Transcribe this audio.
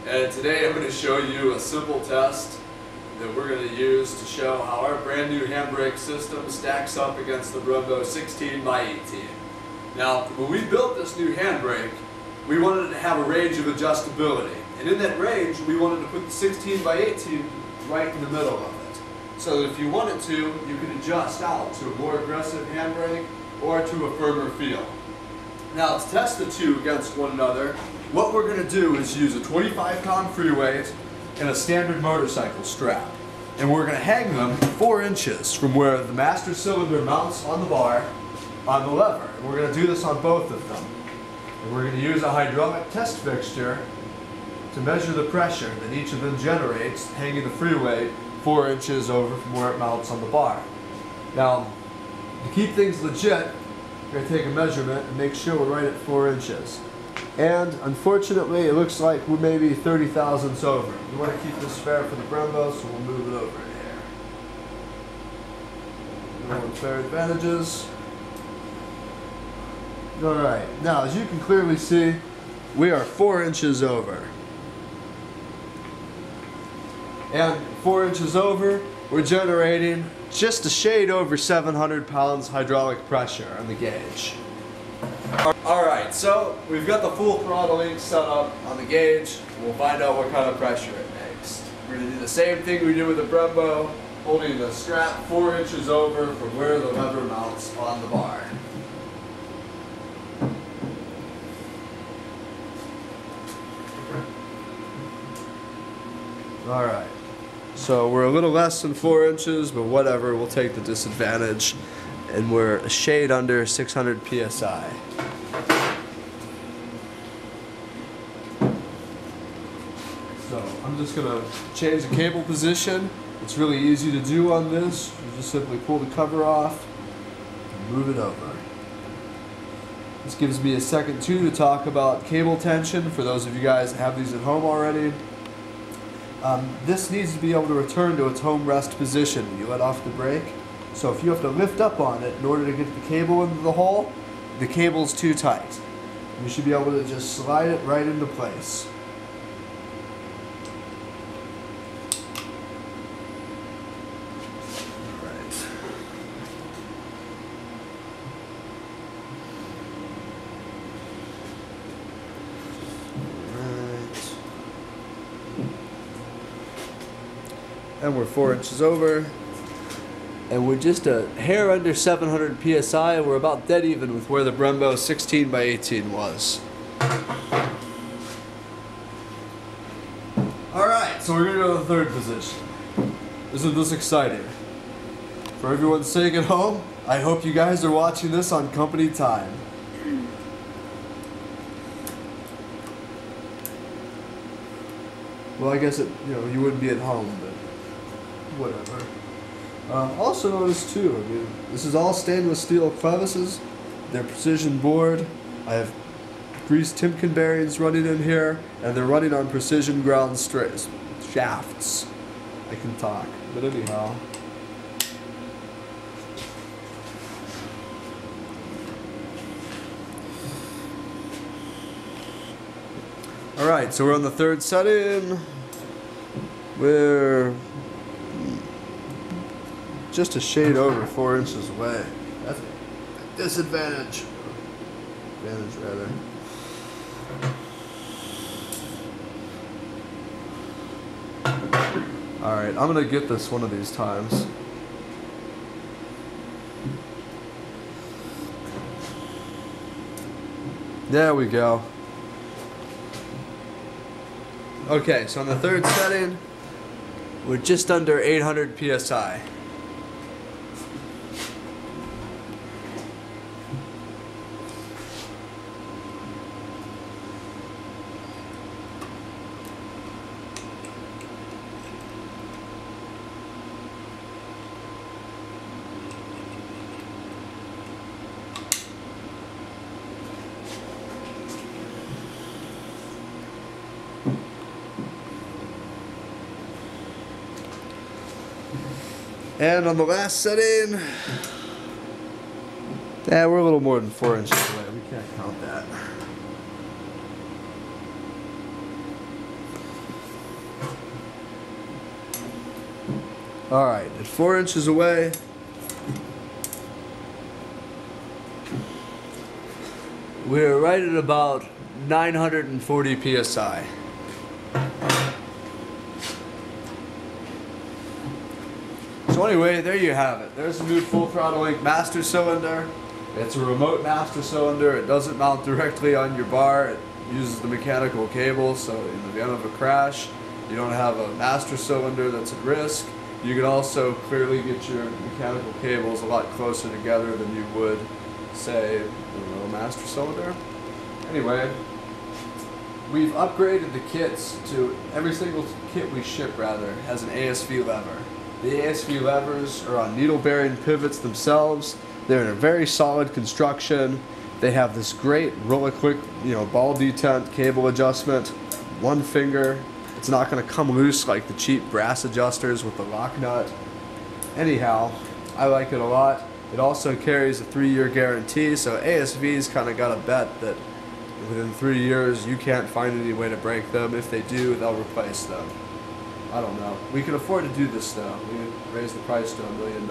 and today I'm going to show you a simple test that we're going to use to show how our brand new handbrake system stacks up against the Brembo 16x18. Now, when we built this new handbrake, we wanted to have a range of adjustability, and in that range we wanted to put the 16x18 right in the middle of it. So that if you wanted to, you could adjust out to a more aggressive handbrake or to a firmer feel. Now, to test the two against one another, what we're going to do is use a 25-pound free weight and a standard motorcycle strap. And we're going to hang them 4 inches from where the master cylinder mounts on the bar on the lever. And we're going to do this on both of them. And we're going to use a hydraulic test fixture to measure the pressure that each of them generates, hanging the free weight 4 inches over from where it mounts on the bar. Now, to keep things legit, we're going to take a measurement and make sure we're right at 4 inches. And unfortunately, it looks like we're maybe 30 thousandths over. We want to keep this fair for the Brembo, so we'll move it over here. No unfair advantages. Alright, now as you can clearly see, we are 4 inches over. And 4 inches over, we're generating just a shade over 700 pounds hydraulic pressure on the gauge. Alright, so we've got the FullThrottleInc set up on the gauge. We'll find out what kind of pressure it makes. We're going to do the same thing we do with the Brembo, holding the strap 4 inches over from where the lever mounts on the bar. Alright, so we're a little less than 4 inches, but whatever, we'll take the disadvantage. And we're a shade under 600 psi. So I'm just going to change the cable position. It's really easy to do on this. You just simply pull the cover off and move it over. This gives me a second too to talk about cable tension for those of you guys that have these at home already. This needs to be able to return to its home rest position when you let off the brake. So if you have to lift up on it in order to get the cable into the hole, the cable's too tight. You should be able to just slide it right into place. And we're 4 inches over. And we're just a hair under 700 psi, and we're about dead even with where the Brembo 16x18 was. Alright, so we're going to go to the third position. Isn't this exciting? For everyone's sake at home, I hope you guys are watching this on company time. Well, I guess you wouldn't be at home, but whatever. Also notice too, I mean, this is all stainless steel crevices. They're precision bored. I have greased Timken bearings running in here, and they're running on precision ground shafts. I can talk, but anyhow. Alright, so we're on the third setting. We're just a shade over 4 inches away. That's a disadvantage. Advantage, rather. Alright, I'm gonna get this one of these times. There we go. Okay, so on the third setting, we're just under 800 psi. And on the last setting, yeah, we're a little more than 4 inches away. We can't count that. Alright, at 4 inches away, we're right at about 940 psi. So anyway, there you have it. There's a new FullThrottleInc master cylinder. It's a remote master cylinder. It doesn't mount directly on your bar. It uses the mechanical cable, so in the event of a crash, you don't have a master cylinder that's at risk. You can also clearly get your mechanical cables a lot closer together than you would, say, a master cylinder. Anyway, we've upgraded the kits to, every single kit we ship rather, has an ASV lever. The ASV levers are on needle bearing pivots themselves. They're in a very solid construction. They have this great roll-a-quick, ball detent cable adjustment. One finger. It's not going to come loose like the cheap brass adjusters with the lock nut. Anyhow, I like it a lot. It also carries a 3-year guarantee, so ASV's kind of got a bet that within 3 years you can't find any way to break them. If they do, they'll replace them. I don't know. We can afford to do this though. We raised the price to $1 million.